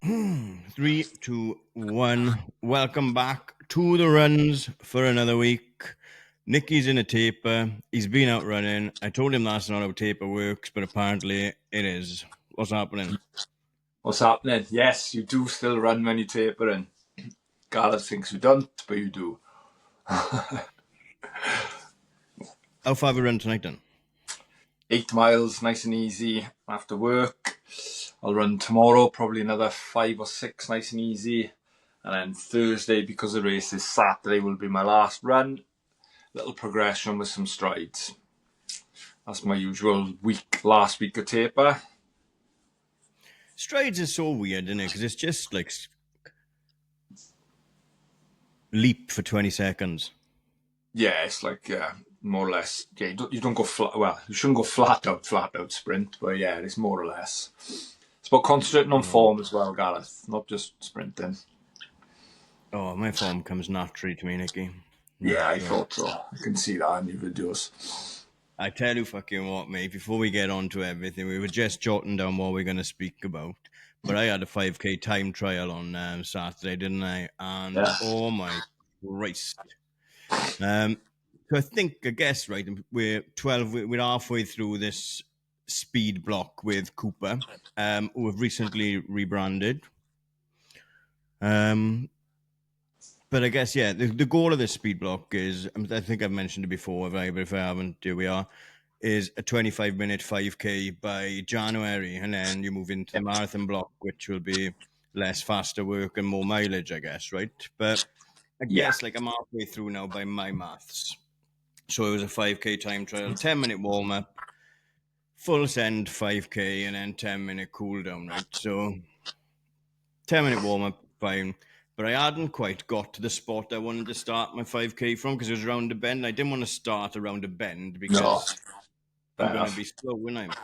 Three, two, one. Welcome back to the runs for another week. Nicky's in a taper. He's been out running. I told him that's not how taper works, but apparently it is. What's happening? What's happening? Yes, you do still run when you tapering. Gareth thinks you don't, but you do. How far have we run tonight then? 8 miles, nice and easy after work. I'll run tomorrow, probably another 5 or 6, nice and easy. And then Thursday, because the race is Saturday, will be my last run. Little progression with some strides. That's my usual last week of taper. Strides is so weird, isn't it? Because it's just like leap for 20 seconds. Yeah, it's like, more or less. Yeah, you don't go flat. Well, you shouldn't go flat out sprint, but yeah, it's more or less. It's about concentrating on form as well, Gareth, not just sprinting. Oh, my form comes naturally to me, Nicky. Yeah, I thought so. I can see that in your videos. I tell you fucking what, mate, before we get on to everything, we were just jotting down what we're going to speak about. But I had a 5K time trial on Saturday, didn't I? And oh my Christ. So I guess, right, we're halfway through this speed block with Cooper, who have recently rebranded. But I guess, yeah, the goal of this speed block is, I think I've mentioned it before, but if I haven't, here we are, is a 25-minute 5K by January. And then you move into the marathon block, which will be less faster work and more mileage, I guess, right? But I guess, like, I'm halfway through now by my maths. So it was a 5K time trial, 10-minute warm-up, full send 5K, and then 10-minute cool down, right? So 10-minute warm-up, fine. But I hadn't quite got to the spot I wanted to start my 5K from because it was around a bend. I didn't want to start around a bend because I'm going to be slow, wouldn't I?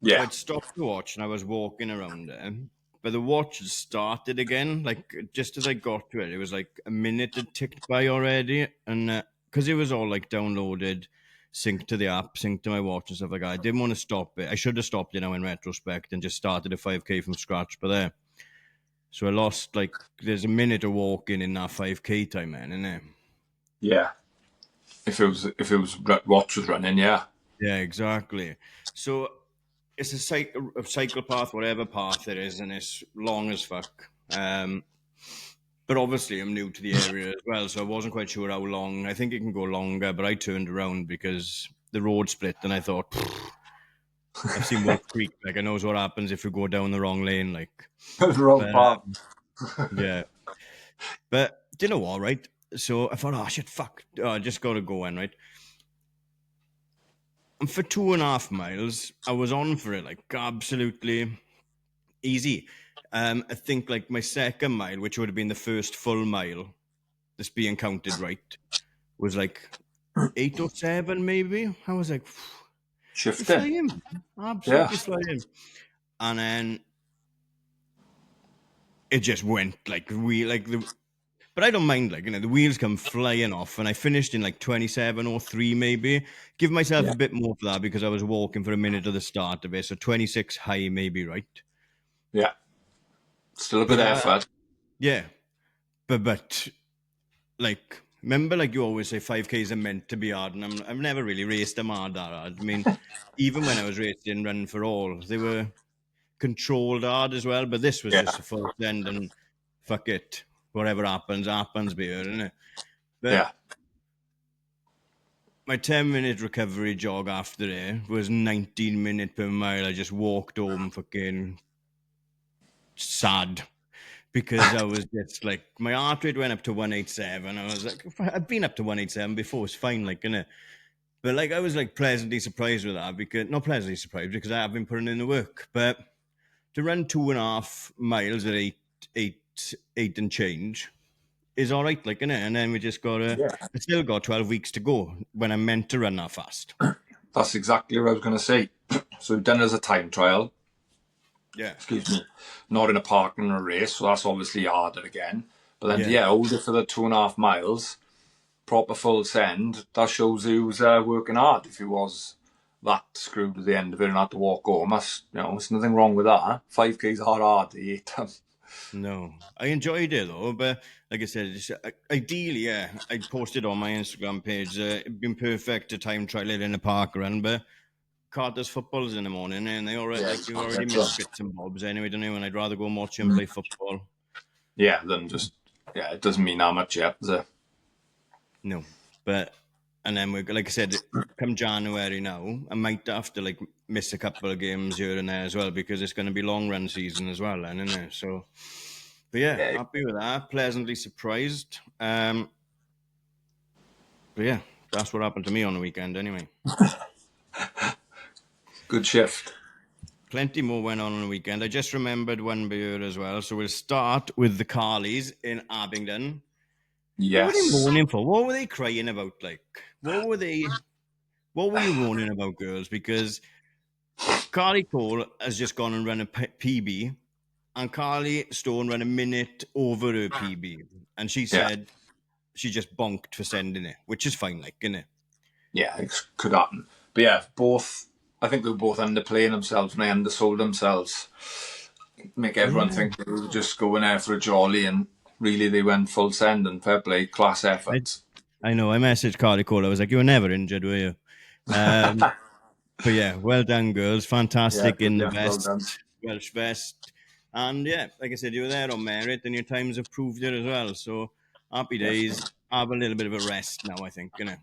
Yeah. So I'd stopped the watch and I was walking around there. But the watch started again. Like, just as I got to it, it was like a minute had ticked by already. And because it was all like downloaded, synced to the app, synced to my watch and stuff like that, I didn't want to stop it. I should have stopped it now in retrospect and just started a 5K from scratch. But there. So I lost, like, there's a minute of walking in that 5K time, man, isn't it? Yeah. If it was watch was running, yeah. Yeah, exactly. So it's a cycle path, whatever path it is, and it's long as fuck. But obviously I'm new to the area as well, so I wasn't quite sure how long. I think it can go longer, but I turned around because the road split, and I thought, I've seen Wolf Creek. Like, I knows what happens if you go down the wrong lane. Like, the wrong path. Yeah. But do you know what, right? So I thought, oh, shit, fuck. I just got to go in, right? And for 2.5 miles, I was on for it, like, absolutely easy. I think, like, my second mile, which would have been the first full mile, this being counted right, was like 8:07 maybe. I was like, shifting. Absolutely flying. And then it just went like but I don't mind, like, the wheels come flying off, and I finished in like 27:03 maybe. Give myself a bit more for that because I was walking for a minute at the start of it, so 26 high maybe, right? Yeah. Still a good effort. Yeah. But like, remember, like, you always say 5Ks are meant to be hard, and I've never really raced them hard that hard. I mean, even when I was racing Run for All, they were controlled hard as well, but this was just a full send, and fuck it. Whatever happens, beer, isn't it? But my 10-minute recovery jog after it was 19 minutes per mile. I just walked home fucking sad because I was just like, my heart rate went up to 187. I was like, I've been up to 187 before, it's fine, like, innit? But like, I was like pleasantly surprised with that because, not pleasantly surprised because I have been putting in the work, but to run 2.5 miles at eight and change is all right, like, innit? And then we just got I still got 12 weeks to go when I'm meant to run that fast. That's exactly what I was going to say. So we've done it as a time trial. Yeah. Excuse me. Not in a park in a race, so that's obviously harder again. But then, hold it for the 2.5 miles, proper full send. That shows he was working hard. If he was that screwed at the end of it and had to walk home, there's nothing wrong with that. 5Ks are hard. I hate them. No, I enjoyed it though, but like I said, ideally, yeah, I posted on my Instagram page. It'd been perfect to time trial it in a park run, but Carter's footballs in the morning, and they already Yeah, like you already so, missed bits and bobs anyway, don't you? And I'd rather go and watch him play football. yeah, then just it doesn't mean that much yet. Does it? No, but and then we, like I said, come January now, I might have to like miss a couple of games here and there as well because it's going to be long run season as well, then, isn't it? So, but yeah, Yeah, happy with that. Pleasantly surprised. But yeah, that's what happened to me on the weekend anyway. good shift. Plenty more went on the weekend. I just remembered one beer as well. So we'll start with the Carleys in Abingdon. What were they Yes. moaning for? What were they crying about? Like, what were you moaning about, girls? Because Carly Cole has just gone and run a PB, and Carly Stone ran a minute over her PB. And she Yeah. said she just bonked for sending it, which is fine, like, isn't it? Yeah, it could happen. But yeah, both. I think they were both underplaying themselves and they undersold themselves. Make everyone Yeah. think they were just going there for a jolly, and really they went full send and fair play, class I, effort. I know. I messaged Carly Cole. I was like, you were never injured, were you? Um, But yeah, well done, girls. Yeah, Fantastic in the brilliant. Well done. vest, Welsh vest. And yeah, like I said, you were there on merit and your times have proved it as well. So happy days. Definitely. Have a little bit of a rest now, I think, you know.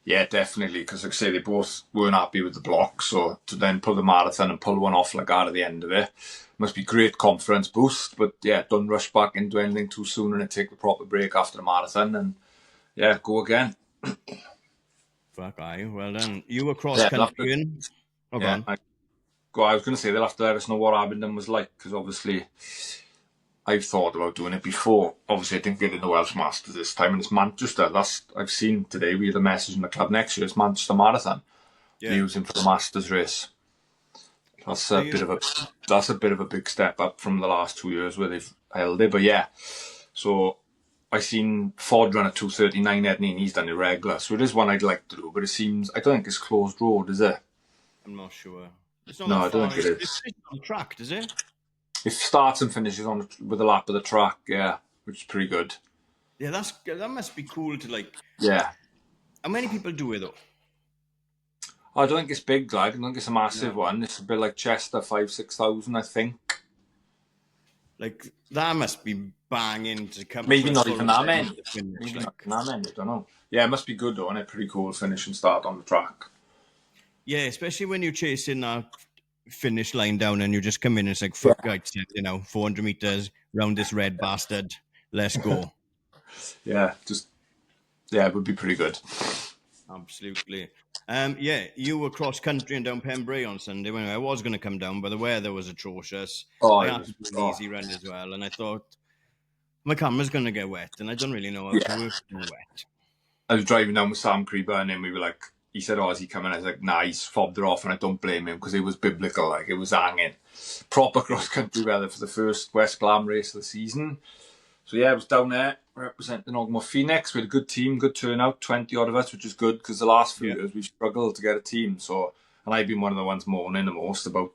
Yeah, definitely. Because like I say, they both weren't happy with the block, so to then pull the marathon and pull one off like that at the end of it must be great confidence boost. But yeah, don't rush back into anything too soon and take the proper break after the marathon and yeah, go again. Fuck aye, well done. You were cross Yeah, they'll have to, country in. Oh, yeah. gone. I was going to say they'll have to let us know what Abingdon was like because obviously I've thought about doing it before. Obviously, I didn't get in the Welsh Masters this time, and it's Manchester. That's I've seen today. We had a message in the club next year. It's Manchester Marathon. They're Yeah. using for the Masters race. That's Are a you? bit of a big step up from the last 2 years where they've held it. But yeah, so I seen Ford run at 2:39, Edney, and he's done it regular. So it is one I'd like to do, but it seems I don't think it's closed road, is it? I'm not sure. It's not No, that I don't far. think it It's is. on the track, is it? It starts and finishes on with a lap of the track, yeah, which is pretty good. Yeah, that must be cool to like. Yeah, How many people do it though? I don't think it's big, like I don't think it's a massive No. one. It's a bit like Chester, 5,000-6,000, I think. Like that must be banging to come Maybe for a not full even that send many. to the finish. Maybe not Like, even that many. I don't know. Yeah, it must be good though, and it pretty cool finish and start on the track. yeah, especially when you're chasing that finish line down and you just come in and it's like, Yeah, fuck, right, 400 meters round this red bastard. Let's go. yeah, just yeah, it would be pretty good. Absolutely. Yeah, you were cross country and down Pembrey on Sunday. When I was going to come down, but the weather was atrocious. Oh, I it had was. to do an Oh, easy run as well, and I thought my camera's going to get wet, and I don't really know how to yeah. work in wet. I was driving down with Sam Creeper, and then we were like, he said, "Oh, is he coming?" I was like, "Nah, he's fobbed her off," and I don't blame him because it was biblical. Like it was hanging, proper It cross was, country weather for the first West Glam race of the season. So yeah, I was down there representing Ogmore Phoenix. We had a good team, good turnout, 20 odd of us, which is good because the last few yeah, years we've struggled to get a team. So, and I've been one of the ones moaning the most about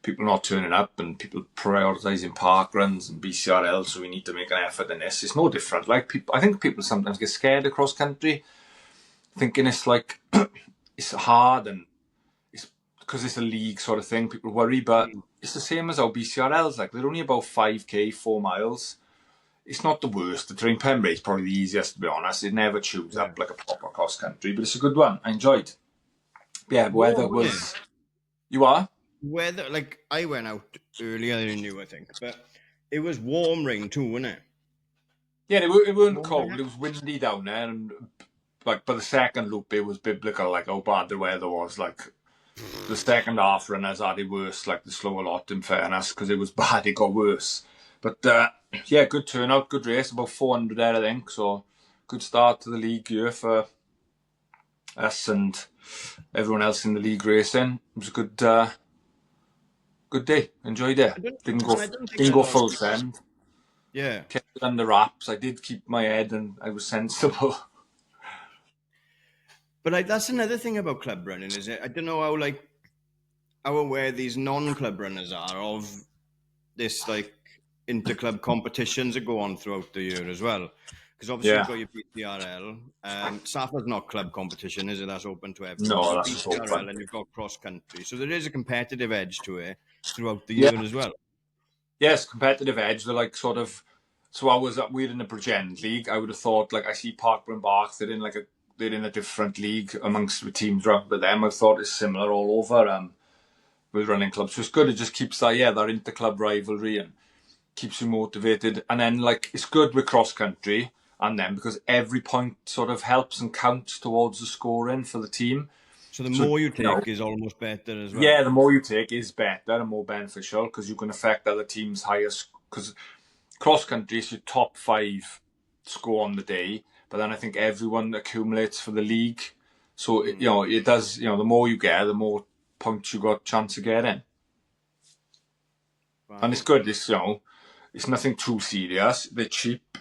people not turning up and people prioritising park runs and BCRL. So we need to make an effort in this. It's no different. Like people, I think people sometimes get scared across country, thinking it's like it's hard and it's because it's a league sort of thing. People worry, but it's the same as our BCRLs. Like they're only about 5k, 4 miles. It's not the worst. The train Pembrey is probably the easiest, to be honest. It never chews yeah. up like a proper cross country, but it's a good one. I enjoyed. Yeah, weather Warm, wasn't it? was. You are? Weather, like I went out earlier than you, I think, but it was warm rain too, wasn't it? Yeah, it weren't Warm rain. cold. It was windy down there, and like by the second loop, it was biblical. Like how bad the weather was. Like the second half runners had it worse. Like the slower lot, in fairness, because it was bad. It got worse. But yeah, good turnout, good race. About 400 there, I think. So good start to the league year for us and everyone else in the league racing. It was a good day. Enjoyed it. I don't, Didn't go and I don't think didn't a go lot of full people. send. Yeah, Kept it under wraps. I did keep my head and I was sensible. but like that's another thing about club running, is it? I don't know how aware these non-club runners are of. this like inter-club competitions that go on throughout the year as well. Because obviously you've Yeah. got your BTRL. SAFA's not club competition, is it? That's open to everyone. No, You've got that's just open. BTRL and you've got cross-country. So there is a competitive edge to it throughout the year Yeah. as well. Yes, competitive edge. They're like sort of. So we're in the Bridgend League. I would have thought like I see Parkburn Barks. They're in a different league amongst the teams around with them. I thought it's similar all over. With running clubs, so it's good. It just keeps that inter-club rivalry and keeps you motivated. And then like it's good with cross country and then because every point sort of helps and counts towards the scoring for the team. So the So more you take is almost better as well. yeah, the more you take is better and more beneficial because you can affect other teams' highest. Because cross country is your top 5 score on the day, but then I think everyone accumulates for the league. So it does. The more you get, the more points you got chance of getting. Wow. And it's good. It's nothing too serious. They're cheap.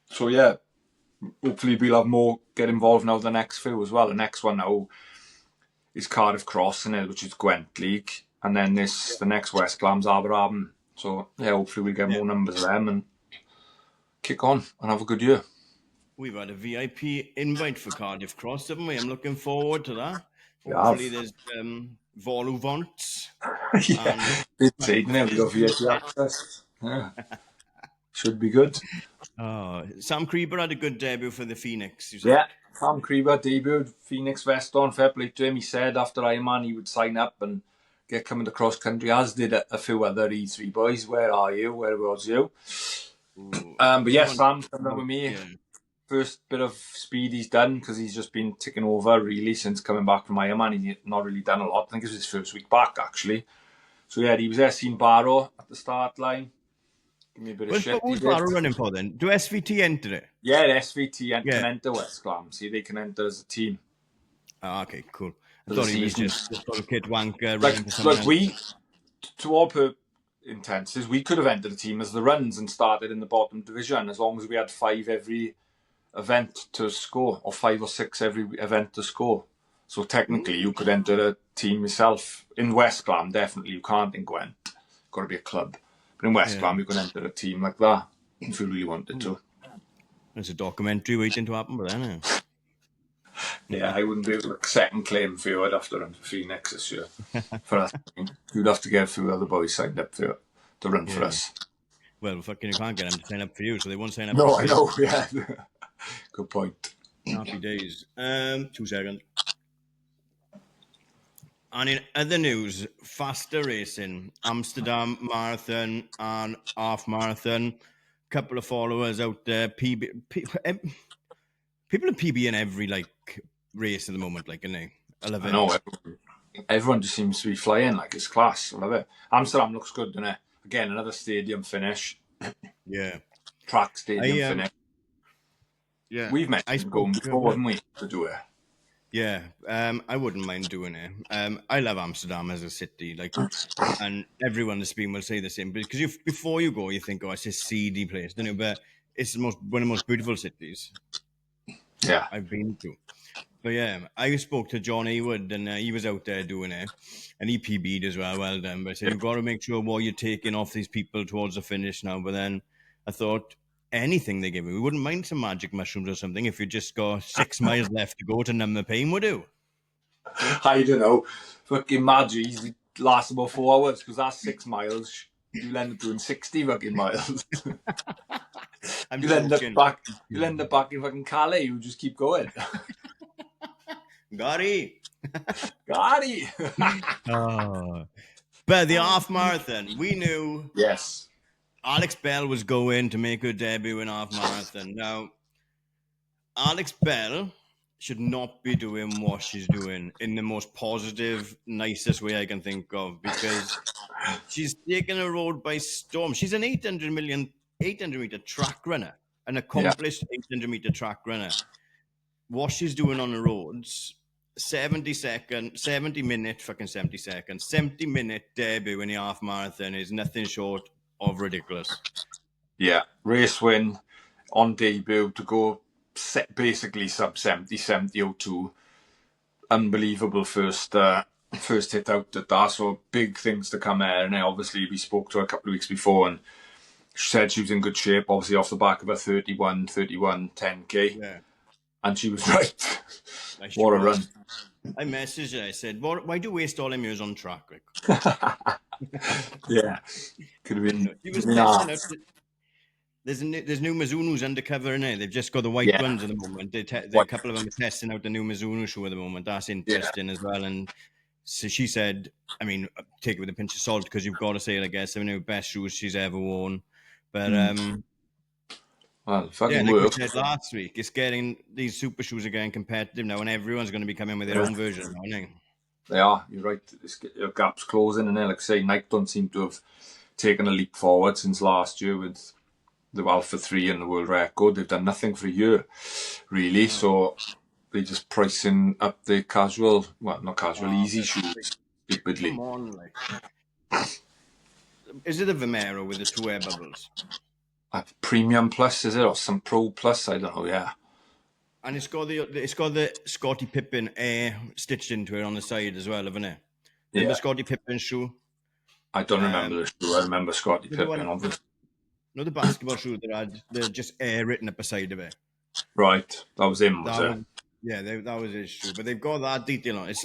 So yeah, hopefully we'll have more get involved now the next few as well. The next one now is Cardiff Cross, which is Gwent League. And then the next West Glam's Aberarden. So yeah, hopefully we'll get more numbers of them and kick on and have a good year. We've had a VIP invite for Cardiff Cross, haven't we? I'm looking forward to that. We Hopefully have. there's Voluvants. Yeah, it's now we got VIP access. Yeah, should be good. Sam Creeper had a good debut for the Phoenix, you said? Yeah, Sam Creeper debuted Phoenix Veston. Fair play to him. He said after Ironman he would sign up and get coming to cross country, as did a few other E3 boys. Where are you? Where was you? But yeah, Sam's come down with me. Yeah. First bit of speed he's done because he's just been ticking over really since coming back from Ironman. He's not really done a lot. I think it was his first week back actually. So yeah, he was there seeing Barrow at the start line. Give me a bit of shit. Who's Barrow running for then? Do SVT enter it? Yeah, the SVT can enter West Glam. See, they can enter as a team. Okay, cool. I thought he was just a little kid wanker running for someone else. To all intenses, we could have entered a team as the runs and started in the bottom division as long as we had 5 every event to score, or 5 or 6 every event to score. So technically, you could enter a team yourself. In West Glam, definitely you can't in Gwent. Got to be a club. But in West Glam, you can enter a team like that if you really wanted to. There's a documentary waiting to happen, but then. Yeah, I wouldn't be able to second claim for you. I'd have to run for Phoenix this year. For us, you'd have to get a few other boys signed up for you to run for us. Well, fucking, you can't get them to sign up for you, so they won't sign up. No, I know. Yeah, good point. Happy days. 2 seconds. And in other news, faster racing, Amsterdam Marathon and half marathon. Couple of followers out there. People are PB in every race at the moment, isn't they? I love it. I know. Everyone just seems to be flying like it's class. I love it. Amsterdam looks good, doesn't it? Again, another stadium finish. Yeah. Track stadium finish. Yeah. We've mentioned going before, haven't we, to do it? Yeah, I wouldn't mind doing it. I love Amsterdam as a city, and everyone that's been will say the same. Because before you go, you think, oh, it's a seedy place, don't you? But it's one of the most beautiful cities. Yeah, I've been to. But yeah, I spoke to John Haywood, and he was out there doing it, and he PB'd as well. Well done. But I said, you've got to make sure what you're taking off these people towards the finish now. But then I thought, anything they give me. We wouldn't mind some magic mushrooms or something if you just got 6 miles left to go to numb the pain, would you? I don't know. Fucking magic lasts about 4 hours because that's 6 miles. You'll end up doing 60 fucking miles. You'll end up back in fucking Calais. You just keep going. Gotti. But the half marathon, we knew. Yes. Alex Bell was going to make her debut in half marathon. Now, Alex Bell should not be doing what she's doing in the most positive, nicest way I can think of, because she's taken a road by storm. She's an 800 meter track runner, an accomplished 800 meter track runner. What she's doing on the roads, 70 minute debut in the half marathon is nothing short of ridiculous. Yeah, race win on debut to go basically sub 70, 70.02. Unbelievable first first hit out at that, so big things to come there. And then obviously we spoke to her a couple of weeks before, and she said she was in good shape, obviously off the back of a 31, 10K. Yeah, And she was right. like she What a run. was. I messaged her. I said, "Why do you waste all them years on track?" Like, Yeah. Could have been, she was nah. testing out. There's new Mizuno's undercover in it. They've just got the white Yeah. ones at the moment. A What? couple of them are testing out the new Mizuno shoe at the moment. That's Yeah. interesting as well. And so she said, I mean, take it with a pinch of salt because you've got to say it. I guess I mean, the best shoes she's ever worn. But Well, it yeah, fucking like we worked. said last week, it's getting these super shoes are getting competitive now, and everyone's going to be coming with their Yeah. own version now, aren't they? They are. You're right. Your gap's closing, and then, like I say, Nike don't seem to have taken a leap forward since last year with the Alpha 3 and the world record. They've done nothing for a year, really. No. So they're just pricing up the casual, well, not casual, Oh, easy but like, shoes stupidly. come on, like, is it a Vomero with the two air bubbles? A Premium Plus, is it? Or some Pro Plus? I don't know, yeah. And it's got the Scottie Pippen air stitched into it on the side as well, haven't it? Remember Yeah. Scottie Pippen shoe? I don't remember the shoe. I remember Scottie The Pippen, one, obviously. no, the basketball shoe that had the just air written up the side of it. Right. That was him, was That it? was, yeah, that was his shoe. But they've got that detail on it.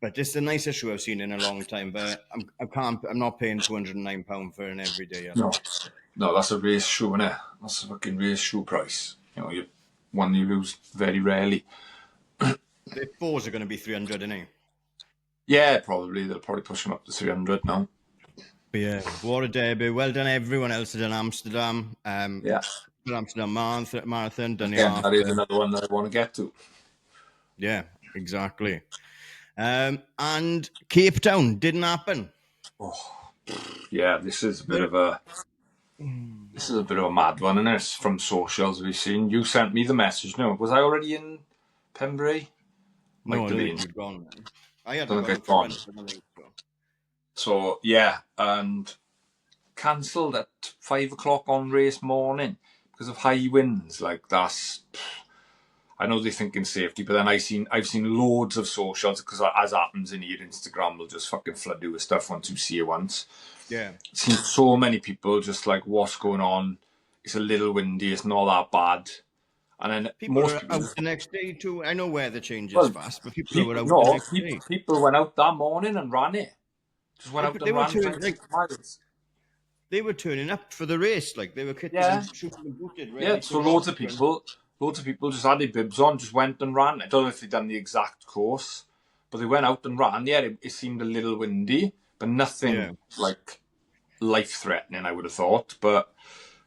But it's the nicest shoe I've seen in a long time. But I'm not paying £209 for an everyday. No. No, that's a race shoe, innit? That's a fucking race shoe price. You know, one you lose very rarely. The fours are going to be 300, innit? Yeah, probably. They'll probably push them up to 300 now. But yeah, what a debut. Well done, everyone else in Amsterdam. Yeah. Amsterdam Marathon, done the Again, that is after. another one that I want to get to. Yeah, exactly. And Cape Town didn't happen. Oh, yeah, this is a bit of a mad one, isn't it? From socials we've seen. You sent me the message. No, was I already in Pembrey? No, Might I have don't been. think you'd gone. I hadn't Don't think gone I'd for gone. once. I don't think so. So yeah, and cancelled at 5 o'clock on race morning because of high winds. Like that's. I know they're thinking safety, but then I've seen loads of socials because as happens in here, Instagram will just fucking flood you with stuff once you see it once. Yeah. Seen so many people just like, what's going on? It's a little windy. It's not that bad. And then People most are people, out the next day too. I know weather changes well, fast, but people were people out the no, next day. people went out that morning and ran it. Just went Yeah, out but they and were ran turning 26 miles. they were turning up for the race. Like they were kitted Yeah, and shooting and booted, yeah. ready to So rock. loads of people just had their bibs on, just went and ran. I don't know if they'd done the exact course, but they went out and ran. Yeah, it seemed a little windy, but Yeah. nothing like life-threatening, I would have thought. But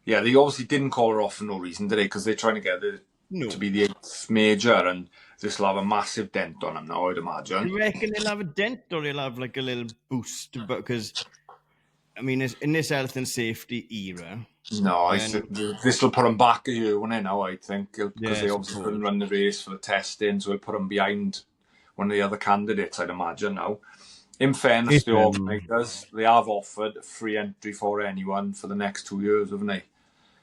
yeah, they obviously didn't call her off for no reason, did they? Because they're trying to get it to No. be the 8th major, and this will have a massive dent on them now, I'd imagine. You reckon they'll have a dent or they'll have like a little boost? Because I mean, in this health and safety era, No, then this will put them back a year, won't it, now, I think, because yeah, I they obviously suppose. couldn't run the race for the testing, so it'll put them behind one of the other candidates, I'd imagine, now. In fairness It, to the organisers, they have offered free entry for anyone for the next 2 years, haven't they?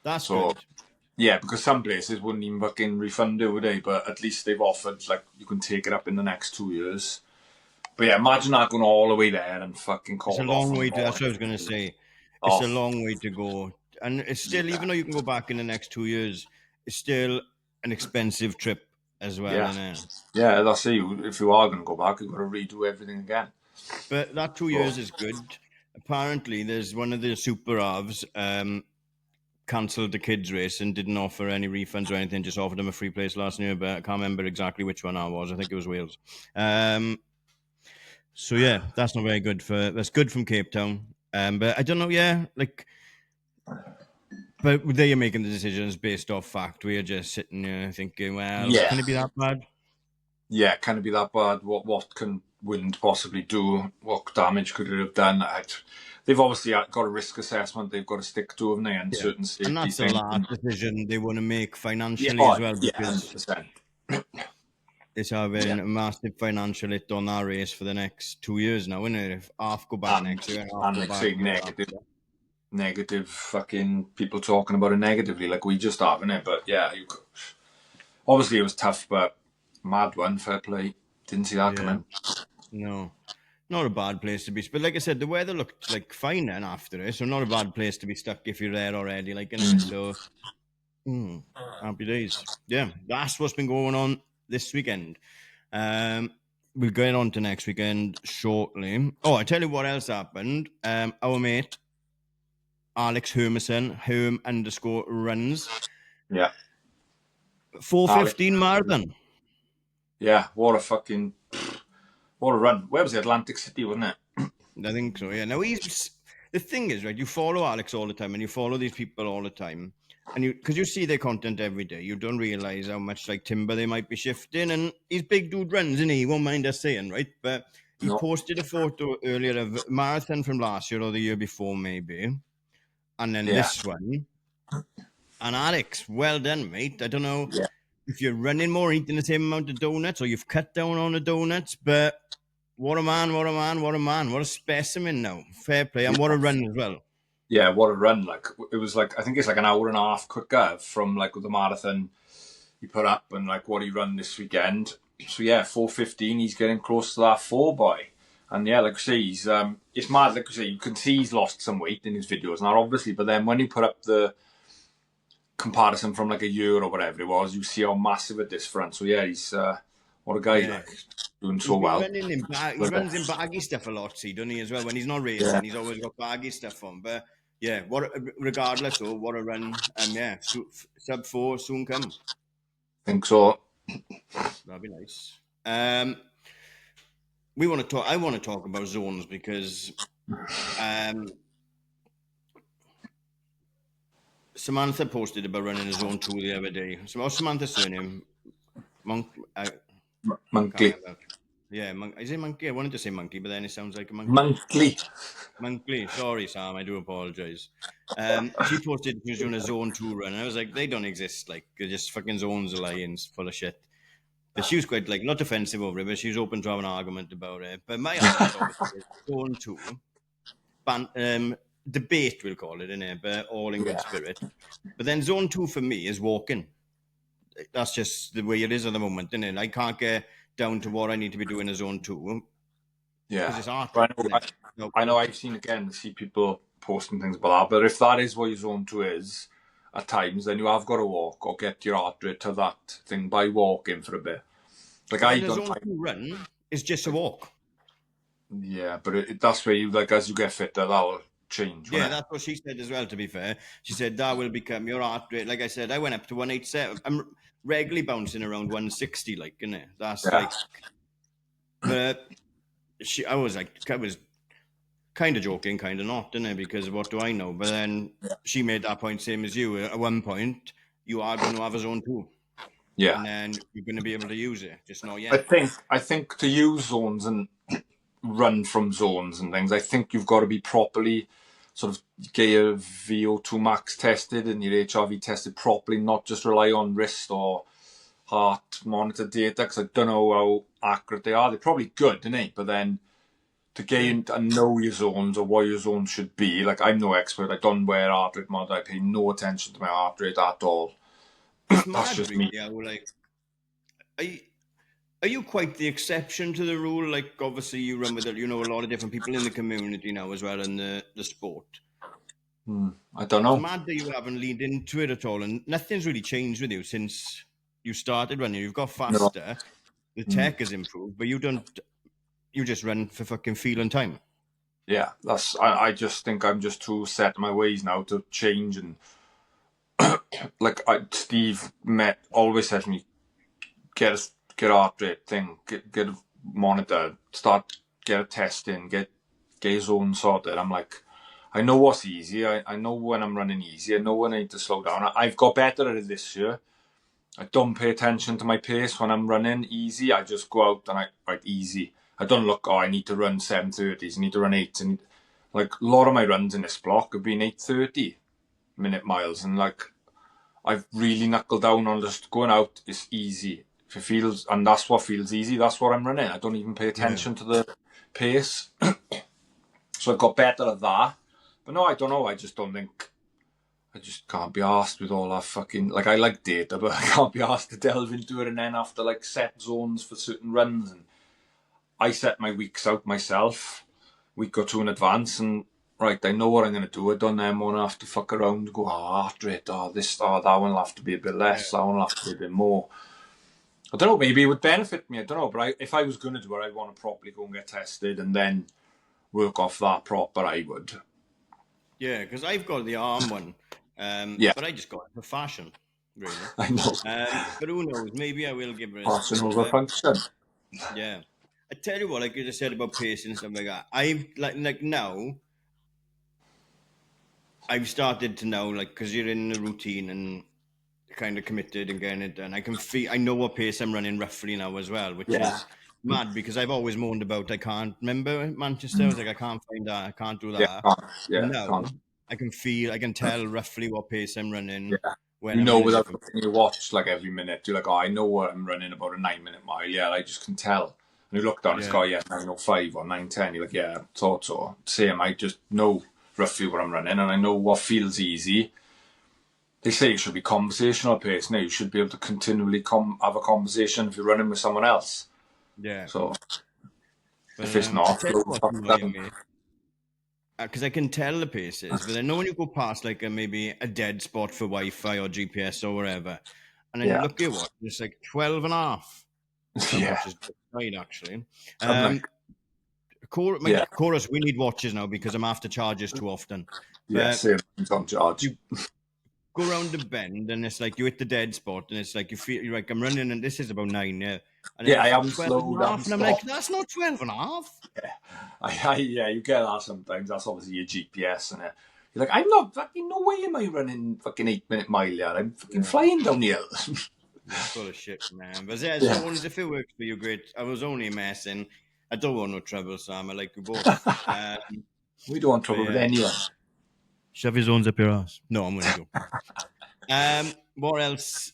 that's So, good. yeah, because some places wouldn't even fucking refund it, would they? But at least they've offered, like, you can take it up in the next 2 years. But yeah, imagine that going all the way there and fucking It's a called off long in the way to. That's morning. what I was going to say. It's Oh, a long way to go, and it's still, yeah. even though you can go back in the next 2 years, it's still an expensive trip as well, Yeah. isn't it? Yeah, that's it. If you are going to go back, you've got to redo everything again. But that 2 years is good. Apparently, there's one of the super halves cancelled the kids' race and didn't offer any refunds or anything. Just offered them a free place last year, but I can't remember exactly which one I was. I think it was Wales. So yeah, that's not very good that's good from Cape Town. But I don't know. Yeah, like, but they are making the decisions based off fact. We are just sitting here thinking, well, Yeah. can it be that bad? Yeah, can it be that bad? What can wind possibly do? What damage could it have done? They've obviously got a risk assessment they've got to stick to, haven't they? And Yeah, certain and safety that's the things. last decision they want to make Yeah, financially as well, yeah, because 100%. it's Yeah. having a massive financial hit on that race for the next 2 years now, isn't it? If half go back next year and half And go like back say the year after. negative fucking people talking about it negatively, like we just have, innit? But yeah, obviously it was tough, but mad one, fair play. Didn't see that Yeah. coming. No, not a bad place to be. But like I said, the weather looked like fine then after it, so not a bad place to be stuck if you're there already, like, innit? So, happy days. Yeah, that's what's been going on this weekend. Um, we'll get on to next weekend shortly. Oh, I tell you what else happened. Our mate Alex Hermison, Herm underscore runs Yeah. 4:15 marathon. Yeah, what a run. Where was it? Atlantic City, wasn't it? I think so. Yeah. Now he's the thing is, right? You follow Alex all the time, and you follow these people all the time, and because you see their content every day, you don't realize how much like timber they might be shifting. And he's big dude runs, isn't he? He won't mind us saying, right? But he No. posted a photo earlier of marathon from last year or the year before, maybe, and then Yeah. this one. And Alex, well done, mate. I don't know Yeah. if you're running more, eating the same amount of donuts, or you've cut down on the donuts, but what a man, what a man, what a man, what a specimen now. Fair play, and what a run as well. Yeah, what a run. Like, it was like, I think it's like an hour and a half quicker from like the marathon he put up and like what he run this weekend. So yeah, 4:15, he's getting close to that 4 boy. And yeah, like I say, it's mad. Like I say, you can see he's lost some weight in his videos now, obviously. But then when you put up the comparison from like a year or whatever it was, you see how massive a difference. So yeah, he's what a guy, Yeah. like, doing He's so been well. running in he runs in baggy stuff a lot, see, doesn't he, as well? When he's not Yeah, racing, he's always got baggy stuff on. But yeah, regardless, oh, what a run. Yeah, sub 4 soon come. I think so. That'd be nice. We want to talk. I want to talk about zones because um, Samantha posted about running a zone 2 the other day. So what's Samantha's surname? Monk. Can't Monthly. remember. Yeah, is it monkey? I wanted to say monkey, but then it sounds like a monkey. Monthly. Monkey. Sorry, Sam. I do apologize. She posted she was doing a zone 2 run. And I was like, they don't exist. Like, they're just fucking zones of lions full of shit. But she was quite like not defensive over it, but she was open to have an argument about it. But my argument obviously is zone 2, debate we'll call it, innit? But all in good Yeah. spirit. But then zone 2 for me is walking. That's just the way it is at the moment, isn't it? I can't get down to what I need to be doing in zone 2 Yeah. because it's art, But isn't it? So, I know I've see people posting things about that, but if that is what your zone 2 is, at times, then you have got to walk or get your heart rate to that thing by walking for a bit. Like, but I then a don't zone find, 2 run is just a walk. yeah, but that's where you, like, as you get fitter, that'll change, won't Yeah, it? that's what she said as well, to be fair. She said that will become your heart rate. Like I said, I went up to 187. I'm regularly bouncing around 160, like, innit? That's Yeah. like, but I was kind of joking, kind of not, didn't I? Because what do I know? But then she made that point, same as you. At one point, you are going to have a zone 2, Yeah. and then you're going to be able to use it. Just not I yet. think, I think to use zones and run from zones and things, I think you've got to be properly sort of get your VO2 max tested and your HRV tested properly, not just rely on wrist or heart monitor data, because I don't know how accurate they are. They're probably good, aren't they? But then to gain and know your zones or what your zones should be, like, I'm no expert. I don't wear heart rate monitor. I pay no attention to my heart rate at all. It's That's mad, just really. me. Yeah, well, like, are you, are you quite the exception to the rule? Like, obviously, you run with you know a lot of different people in the community now as well in the sport. I don't It's know. mad that you haven't leaned into it at all, and nothing's really changed with you since you started running. You've got No. faster, the tech has improved, but you don't. You just run for fucking feel and time. Yeah, I just think I'm just too set in my ways now to change. And like, Steve met always says to me, get a heart rate thing, get a monitor, get a test in, get your zone sorted. I'm like, I know what's easy. I know when I'm running easy. I know when I need to slow down. I've got better at it this year. I don't pay attention to my pace when I'm running easy. I just go out and I write easy. I don't look, oh, I need to run 7:30s, I need to run 8. And like, a lot of my runs in this block have been 8:30 minute miles. And like, I've really knuckled down on just going out is easy. If it feels, and that's what feels easy, that's what I'm running. I don't even pay Yeah, attention to the pace. So I've got better at that. But no, I don't know. I just don't think, I just can't be asked with all that fucking, like, I like data, but I can't be asked to delve into it and then after like set zones for certain runs. And I set my weeks out myself, week or two in advance, and right, I know what I'm going to do. I don't then want to have to fuck around and go, heart rate, this, that one will have to be a bit less, that one will have to be a bit more. I don't know, maybe it would benefit me, I don't know, but if I was going to do it, I'd want to properly go and get tested and then work off that proper, I would. Yeah, because I've got the arm one, Yeah. but I just got it for fashion, really. I know. But who knows? Maybe I will give it a Passing spin. over function. Yeah, I tell you what, like you just said about pacing and stuff like that. I've like now, I've started to know, like, because you're in the routine and kind of committed and getting it done. I know what pace I'm running roughly now as well, which is mad because I've always moaned about I can't remember Manchester. I was like, I can't find that, I can't do that. Now I can tell roughly what pace I'm running when You I'm know, in a without different. looking at your watch like every minute, you're like, oh, I know what I'm running about a 9-minute mile. Yeah, I just can tell. And you look down, it's got 9:05 or 9:10. You're like, yeah, thought so. Same, I just know roughly what I'm running, and I know what feels easy. They say it should be conversational pace. Now you should be able to continually have a conversation if you're running with someone else. Yeah. So But if it's not, because I can tell the paces, but then know when you go past like maybe a dead spot for Wi-Fi or GPS or whatever, and then you look at your watch, it's like 12 and a half. My watch is right, actually. Chorus, we need watches now because I'm after charges too often. Yeah, same. On charge. You go around the bend and it's like you hit the dead spot and it's like you feel you're like I'm running and this is about 9, yeah. And then I it's haven't 12 slowed and a half, and I'm down. like, that's not 12 and a half. Yeah, you get that sometimes. That's obviously your GPS and it. You're like, I'm not fucking, no way am I running fucking 8-minute mile yet. I'm fucking flying down here. Full of shit, man. But yeah, zones, if it works for you, great. I was only messing. I don't want no trouble, Sam. I like you both. We don't want trouble with anyone. Shove your zones up your ass. No, I'm going to joke. What else?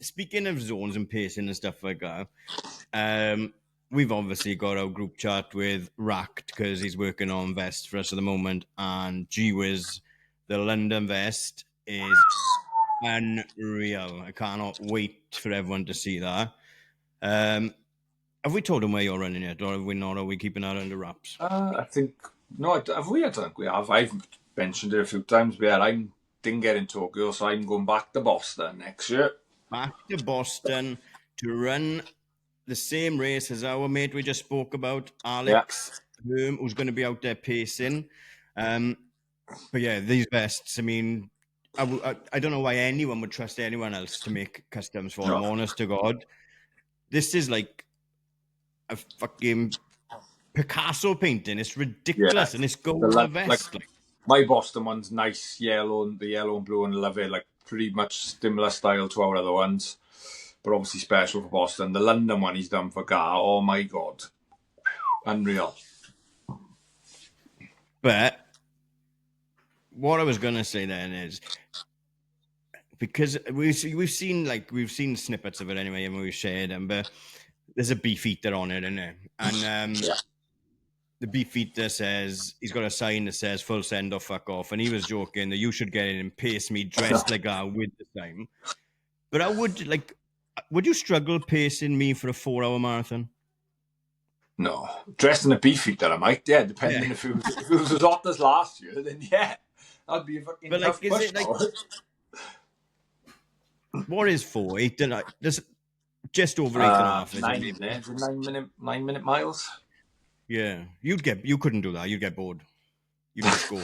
Speaking of zones and pacing and stuff like that, we've obviously got our group chat with Racked because he's working on Vest for us at the moment. And gee whiz, the London Vest is unreal. I cannot wait for everyone to see that. Have we told them where you're running yet, or have we not? Are we keeping that under wraps? I think no. Have we? I don't think we have. I've mentioned it a few times, but yeah, I didn't get in Tokyo, so I'm going back to Boston next year. Back to Boston to run the same race as our mate we just spoke about, Alex, who's going to be out there pacing. But yeah, these vests. I mean, I don't know why anyone would trust anyone else to make customs for them. Honest to God, this is like a fucking Picasso painting. It's ridiculous, and it's gold vest. Like, my Boston one's nice yellow, and the yellow and blue, and love it. Like pretty much similar style to our other ones, but obviously special for Boston. The London one he's done for Gar. Oh my god, unreal. But what I was gonna say then is because we've seen snippets of it anyway, and we've shared them. But there's a beefeater on it, isn't there? And the beefeater says he's got a sign that says "full send or fuck off," and he was joking that you should get in and pace me dressed like that with the sign. But I would you struggle pacing me for a 4-hour marathon? No, dressed in a beefeater, I might. Yeah, depending if it was as hot as last year, then yeah, that'd be a fucking tough push. What is 4? 8? Just over 8.5. 9-minute miles. Yeah, you couldn't do that. You'd get bored. You'd just go.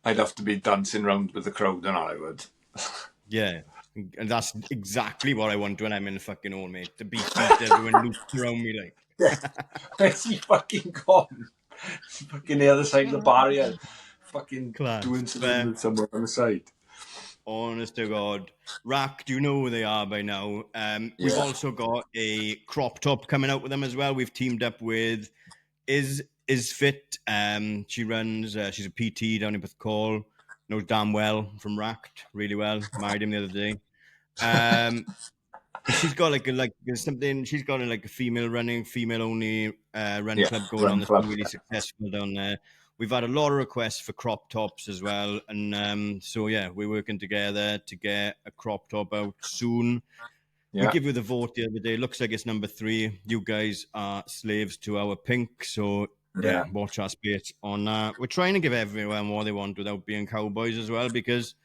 I'd have to be dancing around with the crowd, and I would. Yeah, and that's exactly what I want when I'm in the fucking old mate. The beefeater doing loops around me like. Where's he fucking gone? Fucking the other side of the barrier. Fucking doing something with someone on the side. Honest to God. Rack, do you know who they are by now? We've also got a crop top coming out with them as well. We've teamed up with Is Fit. She runs, she's a PT down in Bethcall. Knows damn well from Racked, really well. Married him the other day. She's got she's got a female only run club going on that's been really successful down there. We've had a lot of requests for crop tops as well, and so yeah, we're working together to get a crop top out soon. We give you the vote the other day. Looks like it's number 3. You guys are slaves to our pink. So, yeah, watch our space on that. We're trying to give everyone what they want without being cowboys as well, because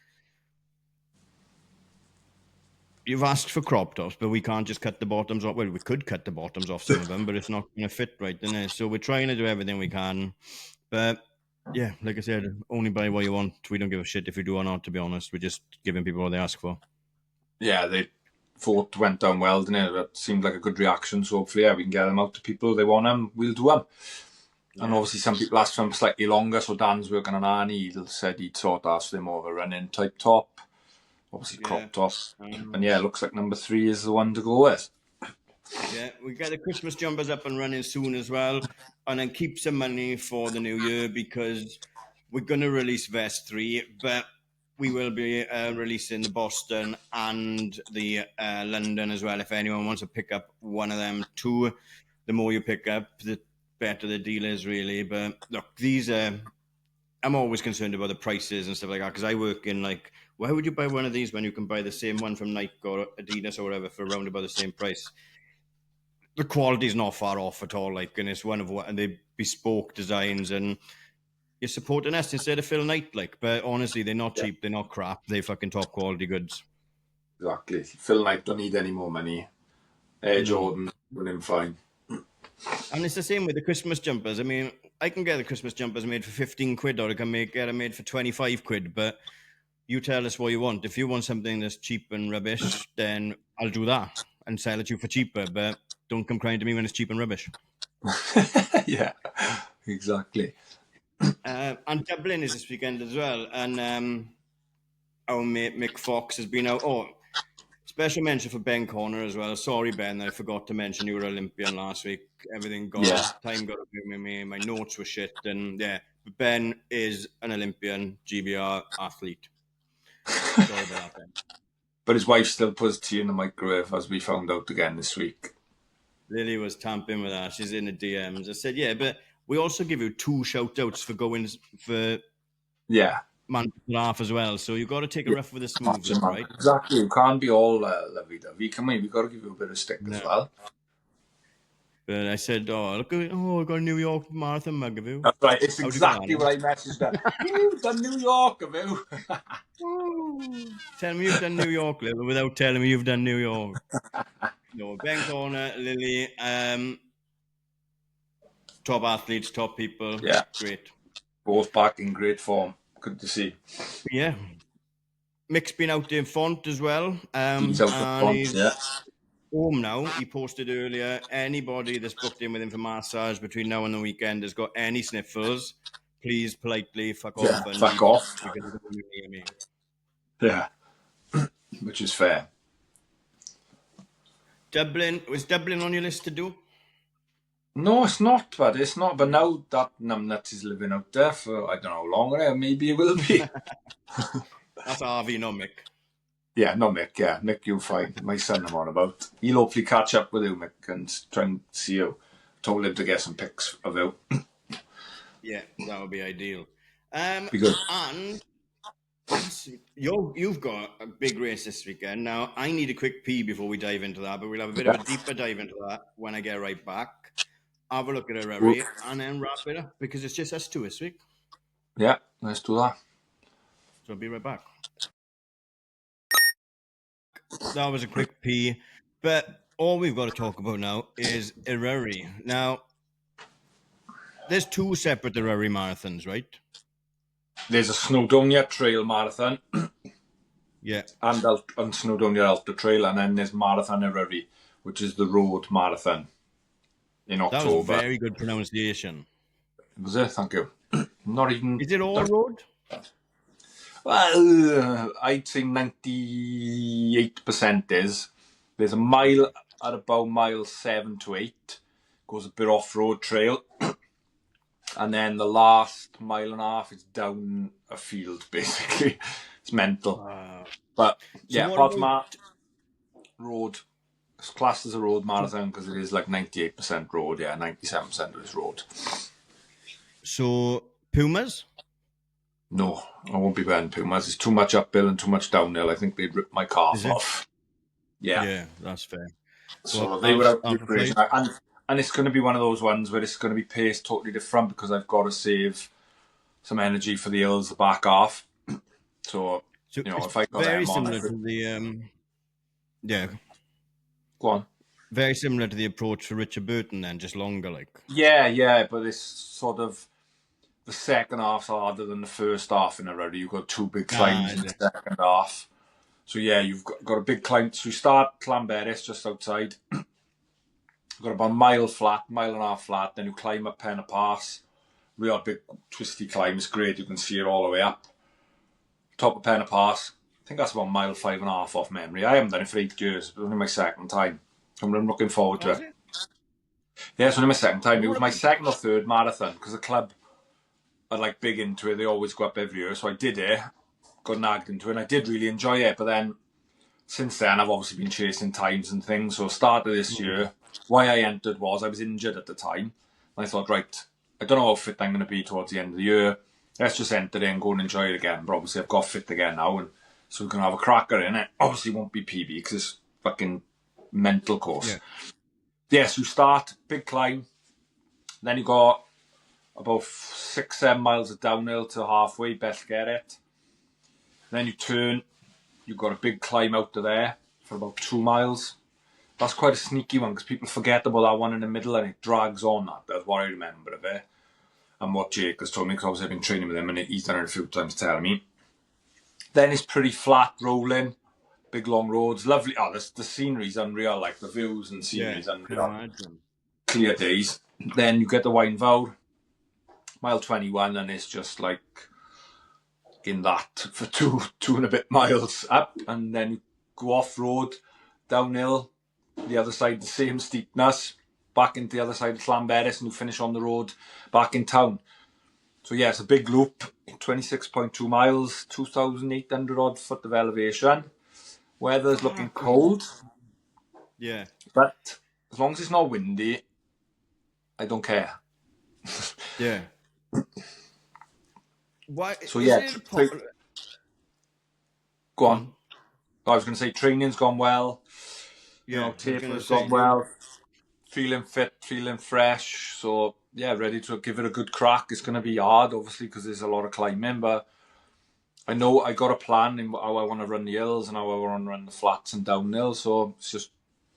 you've asked for crop tops, but we can't just cut the bottoms off. Well, we could cut the bottoms off some of them, but it's not going to fit right, isn't it? So we're trying to do everything we can. But, yeah, like I said, only buy what you want. We don't give a shit if you do or not, to be honest. We're just giving people what they ask for. Yeah, the vote went down well, didn't it? That seemed like a good reaction. So hopefully, we can get them out to people. They want them, we'll do them. Yeah. And obviously, some people asked for them slightly longer. So Dan's working on Arnie. He said he'd sort of asked them more of a running type top. Obviously, crop top. And yeah, it looks like number 3 is the one to go with. Yeah, we get the Christmas jumpers up and running soon as well. And then keep some money for the new year, because we're going to release Vest 3, but we will be releasing the Boston and the London as well. If anyone wants to pick up one of them too, the more you pick up, the better the deal is, really. But look, these I'm always concerned about the prices and stuff like that, because I work in, like, why would you buy one of these when you can buy the same one from Nike or Adidas or whatever for around about the same price? The quality's not far off at all, like, and it's one of what, and they bespoke designs, and you're supporting us instead of Phil Knight, like. But honestly, they're not cheap, they're not crap, they're fucking top quality goods. Exactly. Phil Knight don't need any more money. Air Jordan went in fine. And it's the same with the Christmas jumpers. I mean, I can get the Christmas jumpers made for 15 quid, or I can get them made for 25 quid, but you tell us what you want. If you want something that's cheap and rubbish, then I'll do that and sell it to you for cheaper, but don't come crying to me when it's cheap and rubbish. Yeah, exactly. And Dublin is this weekend as well, and our mate Mick Fox has been out. Oh, special mention for Ben Corner as well. Sorry, Ben, I forgot to mention you were Olympian last week. Everything time got away with me. My notes were shit, and Ben is an Olympian GBR athlete. Sorry about that, Ben. But his wife still puts tea in the microwave, as we found out again this week. Lily was tamping with that. She's in the DMs. I said, yeah, but we also give you 2 shout-outs for going for man to laugh as well. So you've got to take a rough with a smooth, right? Exactly. You can't be all lovey-dovey. Come on, we've got to give you a bit of stick as well. But I said, I got a New York Marathon mug of you. That's right. It's exactly what I messaged her. You've done New York, have you? Tell me you've done New York, Lily, without telling me you've done New York. No, Ben Corner, Lily, top athletes, top people. Yeah. Great. Both back in great form. Good to see. Yeah. Mick's been out in Font as well. He's out in Font, he's home now. He posted earlier, anybody that's booked in with him for massage between now and the weekend has got any sniffles, please politely fuck off. And fuck off. Because you hear me. Yeah. Which is fair. Dublin, was Dublin on your list to do? No, it's not, but it's not. But now that numbnut is living out there for, I don't know, longer, maybe it will be. That's Harvey, not Mick. Yeah, not Mick. Yeah, Mick, you'll find. My son I'm on about. He'll hopefully catch up with you, Mick, and try and see you. Told him to get some pics of you. Yeah, that would be ideal. Be good. And you've got a big race this weekend. Now, I need a quick pee before we dive into that, but we'll have a bit of a deeper dive into that when I get right back. Have a look at Eryri and then wrap it up, because it's just us 2 this week. Yeah, let's do that. So I'll be right back. That was a quick pee, but all we've got to talk about now is Eryri. Now, there's 2 separate Eryri marathons, right? There's a Snowdonia Trail Marathon. Yeah. And Snowdonia Ultra Trail, and then there's Marathon Eryri, which is the road marathon in October. That was very good pronunciation. Was it? Thank you. Not even... Is it all road? Well, I'd say 98% is. There's a mile at about mile 7 to 8. Goes a bit off-road trail. And then the last mile and a half is down a field, basically. It's mental. But yeah, apart from that, road. It's classed as a road marathon because it is like 98% road. Yeah, 97% of it's road. So, Pumas? No, I won't be wearing Pumas. It's too much uphill and too much downhill. I think they'd rip my calf off. Yeah, that's fair. Well, So they I'll were out the for five. equation. And it's going to be one of those ones where it's going to be paced totally different because I've got to save some energy for the hills, the back half. So, So it's if I got very them on, similar to the yeah, go on. very similar to the approach for Richard Burton, then just longer, like. Yeah, but it's sort of the second half's harder than the first half in a row. You've got two big Ah, climbs in is the it? second half. So yeah, you've got a big climb. So we start Llanberis just outside. You've got about a mile flat, mile and a half flat. Then you climb up Pen Pass. Real big twisty climb. It's great. You can see it all the way up. Top of Pen Pass. I think that's about mile 5.5 off memory. I haven't done it for 8 years. It was only my second time. I'm looking forward to Was it. it? Yeah, it's only my second time. It What was my about? second or third marathon because the club are like big into it. They always go up every year. So I did it. Got nagged into it. And I did really enjoy it. But then since then, I've obviously been chasing times and things. So start of this year, why I entered was I was injured at the time. And I thought, right, I don't know how fit I'm going to be towards the end of the year. Let's just enter it and go and enjoy it again. But obviously, I've got fit again now. And so we're going to have a cracker in it. Obviously, it won't be PB because it's fucking mental course. Yeah. Yes, you start, big climb. Then you got about 6-7 miles of downhill to halfway, best get it. Then you turn, you've got a big climb out to there for about 2 miles. That's quite a sneaky one because people forget about that one in the middle and it drags on. That's what I remember of it. And what Jake has told me because obviously I've been training with him and he's done it a few times telling me. Then it's pretty flat rolling, big long roads, lovely. Oh, the scenery's unreal, like the views and scenery's Yeah, can unreal. imagine. Clear days. Then you get the Wine Vow, mile 21, and it's just like in that for two and a bit miles up, and then you go off road, downhill, the other side, the same steepness, back into the other side of Llanberis, and you finish on the road back in town. So yeah, it's a big loop, 26.2 miles, 2,800 odd foot of elevation. Weather's looking cold, Yeah. but as long as it's not windy, I don't care. Yeah. Why So is yeah, it? go Go on. on. I was going to say training's gone well. Yeah, I was gonna Taper's say. gone well. Feeling fit, feeling fresh. So yeah, ready to give it a good crack. It's going to be hard, obviously, because there's a lot of climbing. But I know I got a plan in how I want to run the hills and how I want to run the flats and downhill. So it's just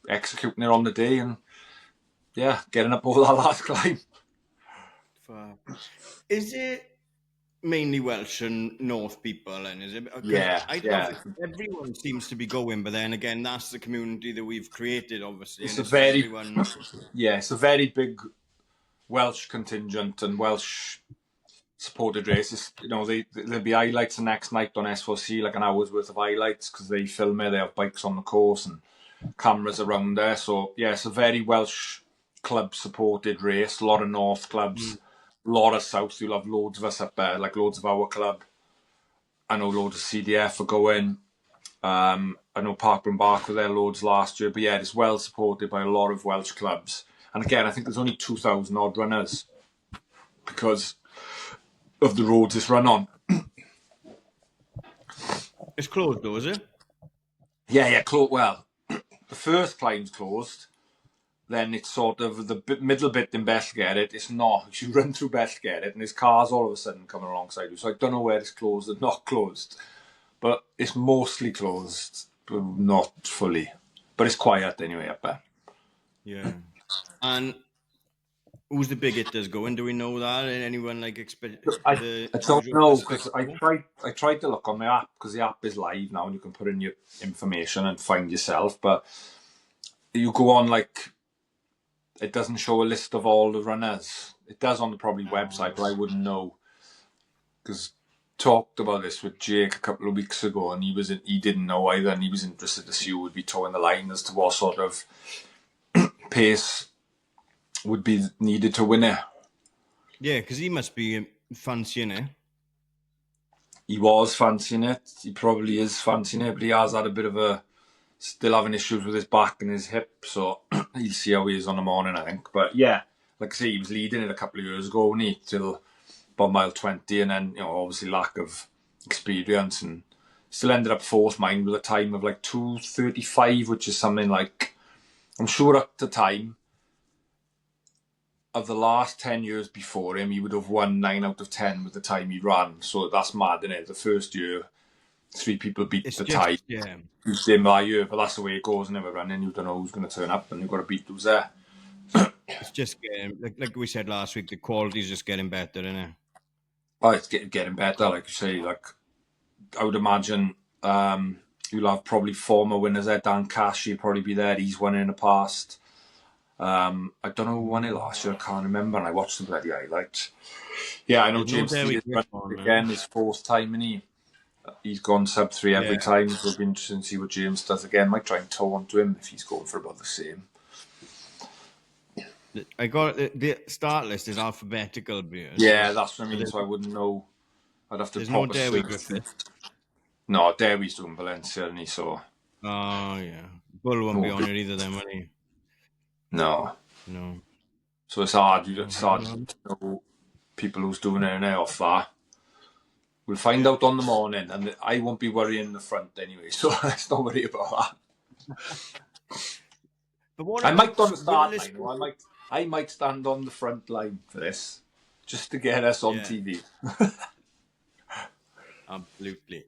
executing it on the day and yeah, getting up over that last climb. Is it mainly Welsh and North people? And is it because Yeah, I yeah. everyone seems to be going, but then again, that's the community that we've created, obviously, It's and a it's very, everyone. yeah, it's a very big Welsh contingent and Welsh supported races. There'll be highlights the next night on S4C, like an hour's worth of highlights because they film it. They have bikes on the course and cameras around there. So yeah, it's a very Welsh club supported race. A lot of North clubs, a lot of South. You'll have loads of us up there, like loads of our club. I know loads of CDF are going. I know Park and Bark were there loads last year, but yeah, it's well supported by a lot of Welsh clubs. And again, I think there's only 2,000 odd runners because of the roads it's run on. It's closed, though, is it? Yeah, well, the first climb's closed. Then it's sort of the middle bit in Bellgeret. It's not. You run through Bellgeret and there's cars all of a sudden coming alongside you. So I don't know where it's closed and not closed. But it's mostly closed, but not fully. But it's quiet anyway up there. Yeah. And who's the big hitters going? Do we know that? Anyone like the I don't usual know suspects? because I tried to look on the app because the app is live now and you can put in your information and find yourself. But you go on like it doesn't show a list of all the runners. It does on the probably website, but I wouldn't know because talked about this with Jake a couple of weeks ago, and he didn't know either, and he was interested to see who would be towing the line as to what sort of pace would be needed to win it. Yeah, because he must be fancying it. He was fancying it. He probably is fancying it, but he has had a bit of still having issues with his back and his hip, so he'll see how he is on the morning, I think. But yeah, like I say, he was leading it a couple of years ago, wasn't he, till about mile 20, and then obviously lack of experience and Still ended up fourth mine with a time of like 2:35, which is something like, I'm sure at the time of the last 10 years before him, he would have won 9 out of 10 with the time he ran. So that's mad, isn't it? The first year, 3 people beat It's the just, time. yeah. Beat him by year, but that's the way it goes. Never running, you don't know who's going to turn up, and you've got to beat who's there. It's just like we said last week, the quality's just getting better, isn't it? Oh, it's getting better, like you say. Like, I would imagine you'll have probably former winners there. Dan Cash, he'll probably be there. He's won in the past. I don't know who won it last year. I can't remember. And I watched the bloody highlights. Yeah, I know There's no James doubt Steele we is get running on, again. man. His fourth time, and he's gone sub 3 every Yeah. time. So it'll be interesting to see what James does again. Might try and toe onto him if he's going for about the same. I got the start list is alphabetical, beers. Yeah, that's what I mean. But So I wouldn't know. I'd have to there's no proper Derry search. Griffith. No, Derry's doing Valencia, and he so Oh, yeah. Bull won't be on it either, then, will he? no. No. So it's hard. No, It's hang hard on. to know people who's doing it now off that. We'll find out on the morning, and I won't be worrying in the front anyway, so let's not worry about that. But what I about, might on the so will start this line. go- I might stand on the front line for this, just to get us on Yeah. TV. Absolutely.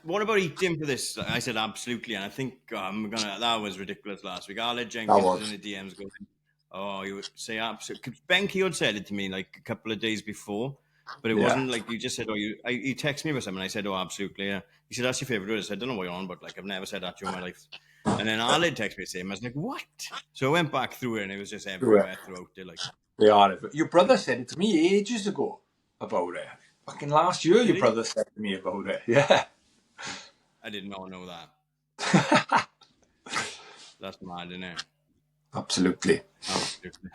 What about eating for this? I said absolutely, and I think that was ridiculous last week. I'll let Jenkins was. in the DMs go, oh, you would say absolutely. Ben Keogh said it to me like a couple of days before, but it Yeah. wasn't like you just said, oh, you texted me or something. I said, oh, absolutely, yeah. He said, that's your favorite word. I said, I don't know what you're on, but like I've never said that to you in my life. And then Alid texted me the same. I was like, what? So I went back through it, and it was just everywhere throughout it. Like, They are. Your brother said it to me ages ago about it. Fucking last year, did your he? brother said to me about it. Yeah. I did not know that. That's mad, isn't it? Absolutely. Absolutely.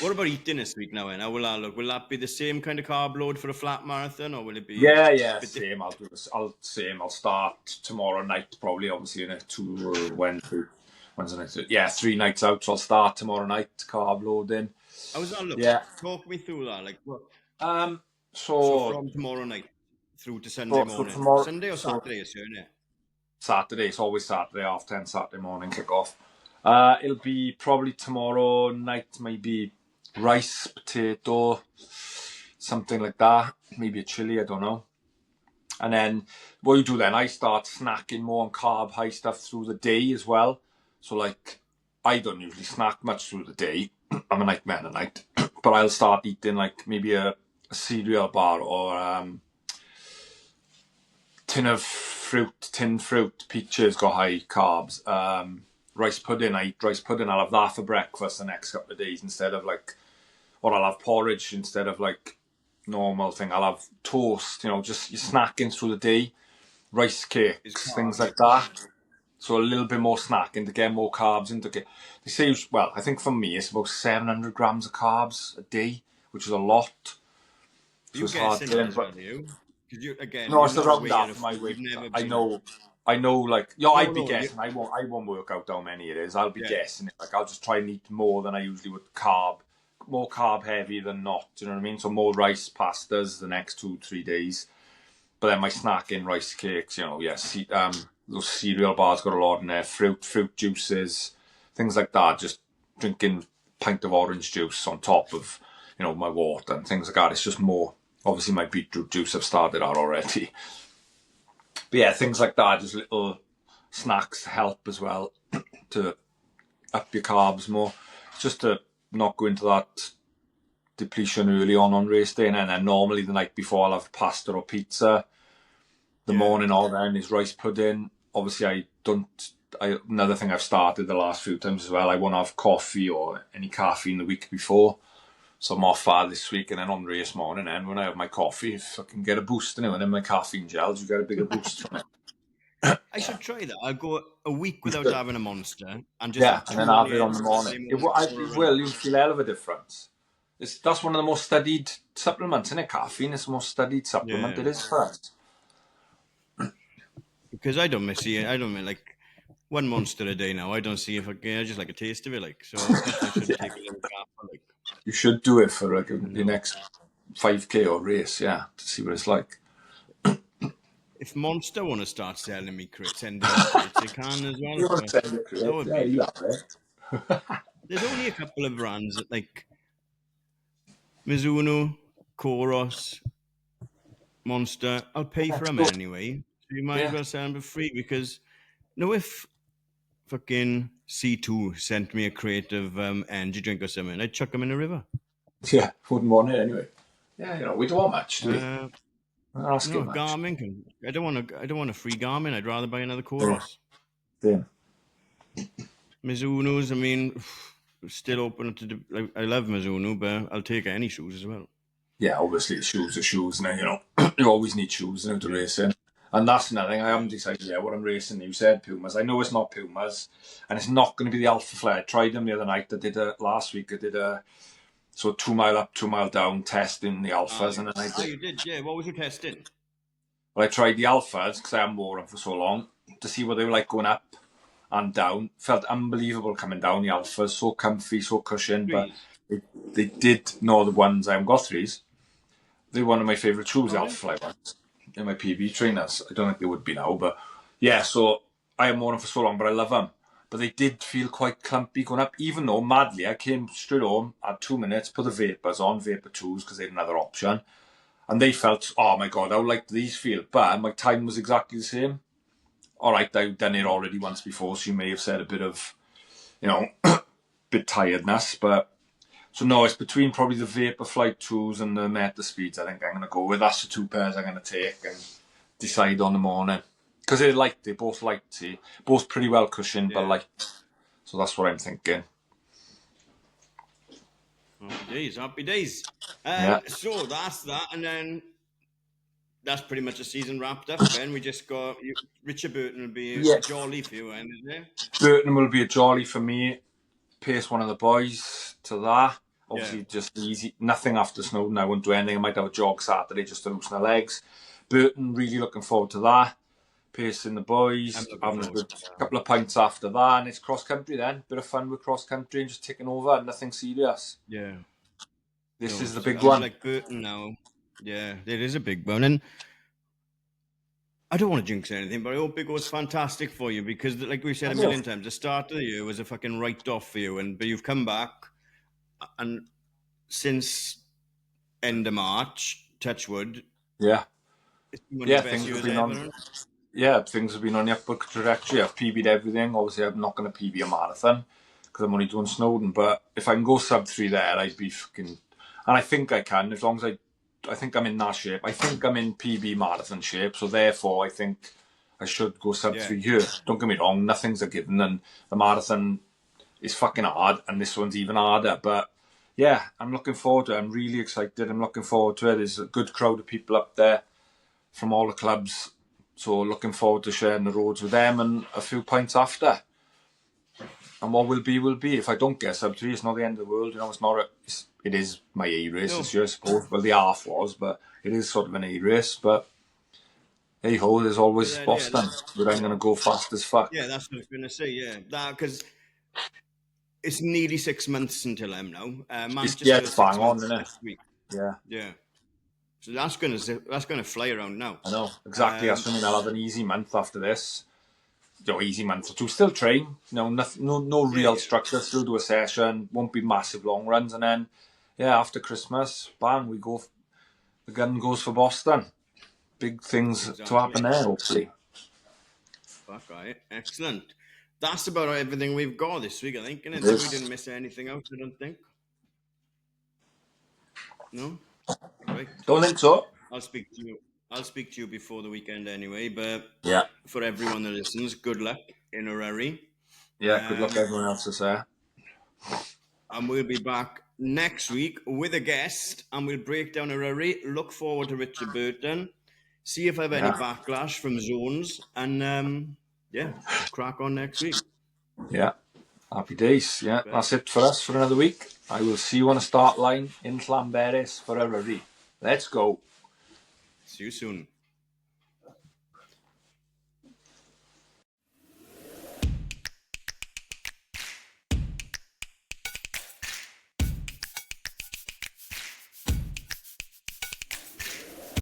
What about eating this week now? Will that be the same kind of carb load for a flat marathon, or will it be? Yeah, same. I'll do this. I'll start tomorrow night, probably. Obviously, in a 2 Wednesday night. Yeah, 3 nights out. So I'll start tomorrow night, carb loading. How does that look? Yeah. Talk me through that. Like what? So So from tomorrow night through to Sunday morning. tomorrow, Sunday or Saturday, isn't it? Saturday. It's always Saturday, 10:30 Saturday morning kick off. It'll be probably tomorrow night, maybe rice, potato, something like that. Maybe a chili, I don't know. And then what you do then, I start snacking more on carb high stuff through the day as well. So like, I don't usually snack much through the day. I'm a night man at night. But I'll start eating like maybe a cereal bar or tin fruit. Peaches got high carbs. Rice pudding, I eat rice pudding. I'll have that for breakfast the next couple of days instead of like, or I'll have porridge instead of like normal thing. I'll have toast, just you're snacking through the day. Rice cakes, things like that. So a little bit more snacking to get more carbs into. They say, well, I think for me it's about 700 grams of carbs a day, which is a lot. So You guessing that as well, do you? Because no, it's you're not around way that for my weight. I know, like, I'd be guessing. I won't work out how many it is. I'll be guessing it. Like, I'll just try and eat more than I usually would more carb heavy than not. Do you know what I mean? So more rice pastas the next 2-3 days. But then my snacking rice cakes, those cereal bars got a lot in there. Fruit juices, things like that. Just drinking a pint of orange juice on top of, my water and things like that. It's just more. Obviously, my beetroot juice I've started out already. But yeah, things like that, just little snacks help as well to up your carbs more. Just to not go into that depletion early on race day. And then normally the night before I'll have pasta or pizza. The morning of then is rice pudding. Obviously, another thing I've started the last few times as well, I won't have coffee or any caffeine the week before. So I'm off far this week, and then on race morning, and when I have my coffee, if I can get a boost in it, and then my caffeine gels, you get a bigger boost from it. I should try that. I'll go a week without having a Monster and just and then have it on the morning. You'll feel a hell of a difference. That's one of the most studied supplements, isn't it? Caffeine is the most studied supplement it is for us. Because I don't miss it. I don't like one Monster a day now. I don't see if I just like a taste of it. Like, so I should take a little gap. Like, you should do it for like the next 5K or race, to see what it's like. if Monster want to start selling me crates, sending me crates, they can as well. You want So to send the crate? that would Yeah, be. you have it. There's only a couple of brands that like Mizuno, Koros, Monster. I'll pay for them anyway. So you might as Yeah. well sell them for free because if fucking C2 sent me a crate of energy drink or something, I'd chuck them in the river. Yeah, wouldn't want it anyway. Yeah, we don't want much, do we? Not asking much. Garmin can. I don't want a free Garmin. I'd rather buy another Yeah. Koros. Then. Mizuno's. I mean, still open to. I love Mizuno, but I'll take any shoes as well. Yeah, obviously shoes are shoes now. You always need shoes now to race in. And that's another thing. I haven't decided yet what I'm racing. You said Pumas. I know it's not Pumas, and it's not going to be the Alpha Flare. I tried them the other night. Last week. I did a 2 mile up, 2 mile down testing the Alphas, and then I did. You did, yeah. What was your testing? Well, I tried the Alphas because I haven't worn them for so long to see what they were like going up and down. Felt unbelievable coming down the Alphas. So comfy, so cushioned. But they did know the ones I haven't got threes. They're one of my favourite shoes, the Alpha Fly ones, in my PB trainers. I don't think they would be now, but yeah, so I haven't worn them for so long, but I love them. But they did feel quite clumpy going up, even though, madly, I came straight home, had 2 minutes, put the Vapors on, Vapor 2s, because they had another option, and they felt, oh my God, how like these feel? But my time was exactly the same. All right, I've done it already once before, so you may have said a bit of, bit tiredness, but so no, it's between probably the Vaporfly 2s and the Meta Speeds. I think I'm going to go with. That's the 2 pairs I'm going to take and decide on the morning. Because they're both light, see. Both pretty well cushioned, but light. So that's what I'm thinking. Happy days. So that's that, and then that's pretty much the season wrapped up. Then we just got Richard Burton will be a jolly for you, isn't it? Burton will be a jolly for me. Pace one of the boys to that. Obviously, just easy. Nothing after Snowdon. I won't do anything. I might have a jog Saturday just to loosen the legs. Burton, really looking forward to that. Pacing the boys, having a good couple of pints after that, and it's cross country then. Bit of fun with cross country and just taking over. Nothing serious. Yeah. This is the big one. Like Burton now. Yeah, it is a big one. And I don't want to jinx anything, but I hope it goes fantastic for you because, like we said a million times, the start of the year was a fucking write-off for you, but you've come back, and since end of March, touch wood. Yeah. Things have been on. Yeah, things have been on the upward trajectory. I've PB'd everything. Obviously, I'm not going to PB a marathon because I'm only doing Snowdon. But if I can go sub 3 there, I'd be fucking. And I think I can as long as I think I'm in that shape. I think I'm in PB marathon shape. So therefore, I think I should go sub 3 here. Don't get me wrong, nothing's a given, and the marathon is fucking hard, and this one's even harder. But yeah, I'm looking forward to it. I'm really excited. I'm looking forward to it. There's a good crowd of people up there from all the clubs. So looking forward to sharing the roads with them and a few pints after. And what will be, will be. If I don't get sub 3, it's not the end of the world. It's not. It is my A race this year, I suppose. Well, the half was, but it is sort of an A race. But hey ho, there's always Boston. But I'm going to go fast as fuck. Yeah, that's what I was going to say. Yeah, because it's nearly 6 months until I'm now. Manchester it's bang on, isn't it? Week. Yeah. So that's gonna fly around now. I know exactly. Assuming I'll have an easy month after this. Easy month or two. Still train. Nothing. No real structure. Still do a session. Won't be massive long runs, and then after Christmas, bang, we go. The gun goes for Boston. Big things to happen there, hopefully. Fuck right. Excellent. That's about everything we've got this week, I think. We didn't miss anything else, I don't think. No? Right. Don't think so. I'll speak to you before the weekend anyway, but for everyone that listens, good luck in Eryri. Yeah, good luck everyone else is there. And we'll be back next week with a guest, and we'll break down Eryri. Look forward to Richard Burton. See if I have any backlash from zones, and crack on next week. Yeah, happy days. Yeah, that's it for us for another week. I will see you on a start line in Llanberis for Eryri. Let's go. See you soon.